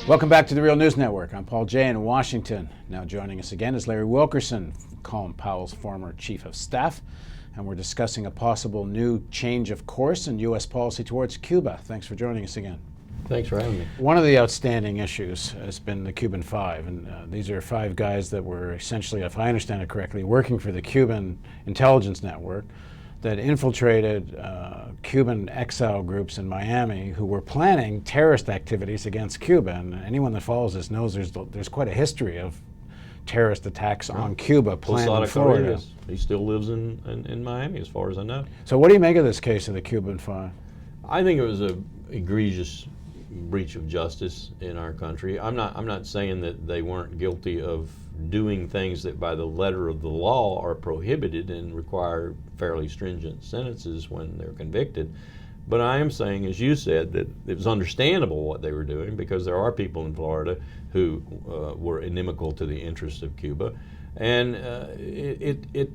Welcome back to the Real News Network. I'm Paul Jay in Washington. Now joining us again is Larry Wilkerson, Colin Powell's former chief of staff, and we're discussing a possible new change of course in U.S. policy towards Cuba. Thanks for joining us again. Thanks for having me. One of the outstanding issues has been the Cuban Five, and these are five guys that were essentially, if I understand it correctly, working for the Cuban intelligence network that infiltrated Cuban exile groups in Miami who were planning terrorist activities against Cuba. And anyone that follows this knows there's quite a history of terrorist attacks on Cuba planned in Florida. He still lives in Miami, as far as I know. So what do you make of this case of the Cuban Five? I think it was a egregious breach of justice in our country. I'm not saying that they weren't guilty of doing things that by the letter of the law are prohibited and require fairly stringent sentences when they're convicted. But I am saying, as you said, that it was understandable what they were doing because there are people in Florida who were inimical to the interests of Cuba. And it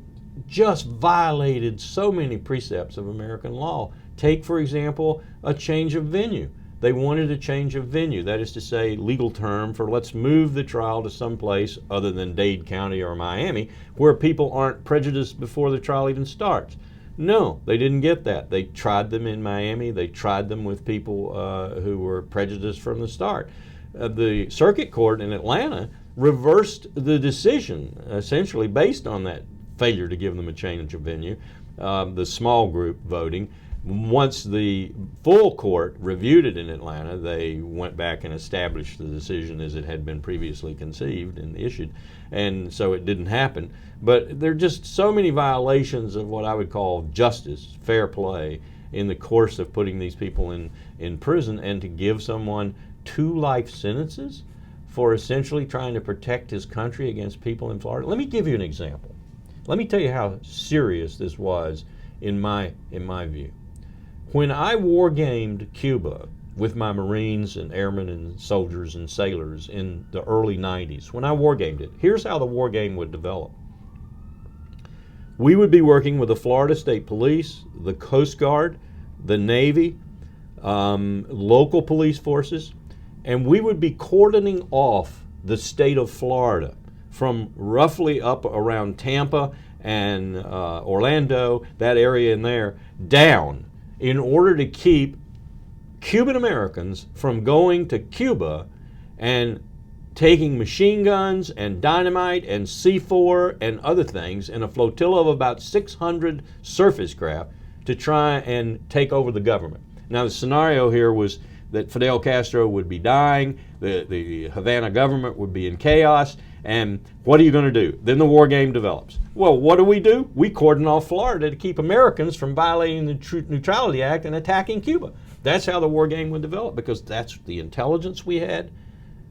just violated so many precepts of American law. Take, for example, a change of venue. They wanted a change of venue, that is to say, legal term for let's move the trial to some place other than Dade County or Miami where people aren't prejudiced before the trial even starts. No, they didn't get that. They tried them in Miami. They tried them with people who were prejudiced from the start. The circuit court in Atlanta reversed the decision essentially based on that failure to give them a change of venue, the small group voting. Once the full court reviewed it in Atlanta, they went back and established the decision as it had been previously conceived and issued, and so it didn't happen. But there are just so many violations of what I would call justice, fair play, in the course of putting these people in prison, and to give someone 2 life sentences for essentially trying to protect his country against people in Florida. Let me give you an example. Let me tell you how serious this was in my view. When I war-gamed Cuba with my Marines and airmen and soldiers and sailors in the early 90s, when I war-gamed it, here's how the war game would develop. We would be working with the Florida State Police, the Coast Guard, the Navy, local police forces, and we would be cordoning off the state of Florida from roughly up around Tampa and Orlando, that area in there, down, in order to keep Cuban Americans from going to Cuba and taking machine guns and dynamite and C4 and other things in a flotilla of about 600 surface craft to try and take over the government. Now the scenario here was that Fidel Castro would be dying, the Havana government would be in chaos, and what are you going to do? Then the war game develops. Well, what do? We cordon off Florida to keep Americans from violating the Neutrality Act and attacking Cuba. That's how the war game would develop, because that's the intelligence we had.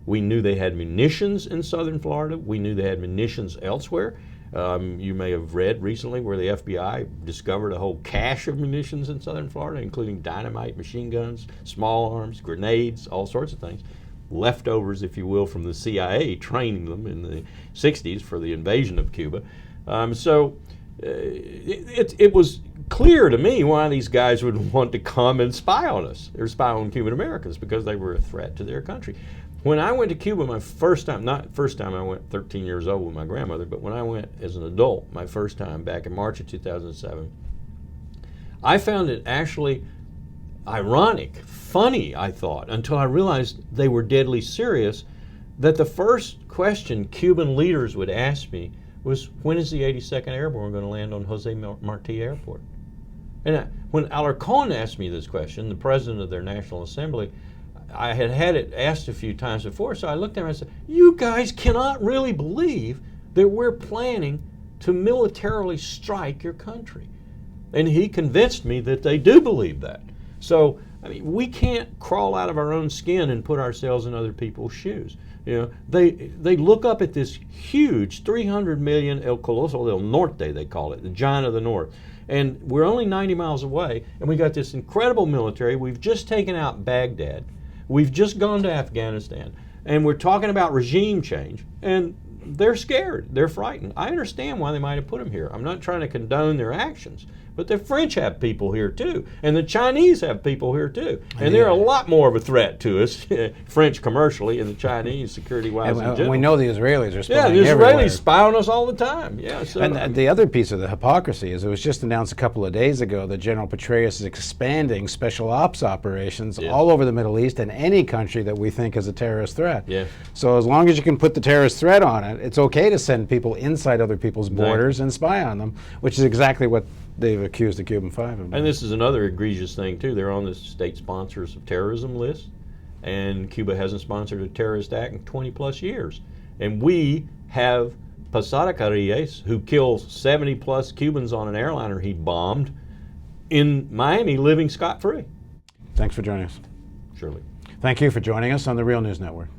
We knew they had munitions in southern Florida. We knew they had munitions elsewhere. You may have read recently where the FBI discovered a whole cache of munitions in southern Florida, including dynamite, machine guns, small arms, grenades, all sorts of things. Leftovers, if you will, from the CIA training them in the 60s for the invasion of Cuba. It was clear to me why these guys would want to come and spy on us, or spy on Cuban Americans, because they were a threat to their country. When I went to Cuba my first time, not first time I went 13 years old with my grandmother, but when I went as an adult my first time back in March of 2007, I found it actually ironic, funny, I thought, until I realized they were deadly serious, that the first question Cuban leaders would ask me was, when is the 82nd Airborne going to land on Jose Marti Airport? And when Alarcón asked me this question, the president of their National Assembly, I had it asked a few times before, so I looked at him and I said, you guys cannot really believe that we're planning to militarily strike your country. And he convinced me that they do believe that. So, I mean, we can't crawl out of our own skin and put ourselves in other people's shoes. You know, they look up at this huge 300 million El Coloso del Norte, they call it, the giant of the north. And we're only 90 miles away, and we got this incredible military. We've just taken out Baghdad. We've just gone to Afghanistan. And we're talking about regime change. And they're scared. They're frightened. I understand why they might have put them here. I'm not trying to condone their actions. But the French have people here too, and the Chinese have people here too, and they're a lot more of a threat to us, French commercially, and the Chinese security-wise in general. We know the Israelis are spying the everywhere. Israelis spy on us all the time. Yeah. So, And the other piece of the hypocrisy is it was just announced a couple of days ago that General Petraeus is expanding special ops operations all over the Middle East and any country that we think is a terrorist threat. Yeah. So as long as you can put the terrorist threat on it, it's okay to send people inside other people's borders and spy on them, which is exactly what they've accused the Cuban Five of. And this is another egregious thing too. They're on the state sponsors of terrorism list, and Cuba hasn't sponsored a terrorist act in 20 plus years. And we have Posada Carrilles, who kills 70 plus Cubans on an airliner he bombed in Miami, living scot-free. Thanks for joining us. Surely. Thank you for joining us on the Real News Network.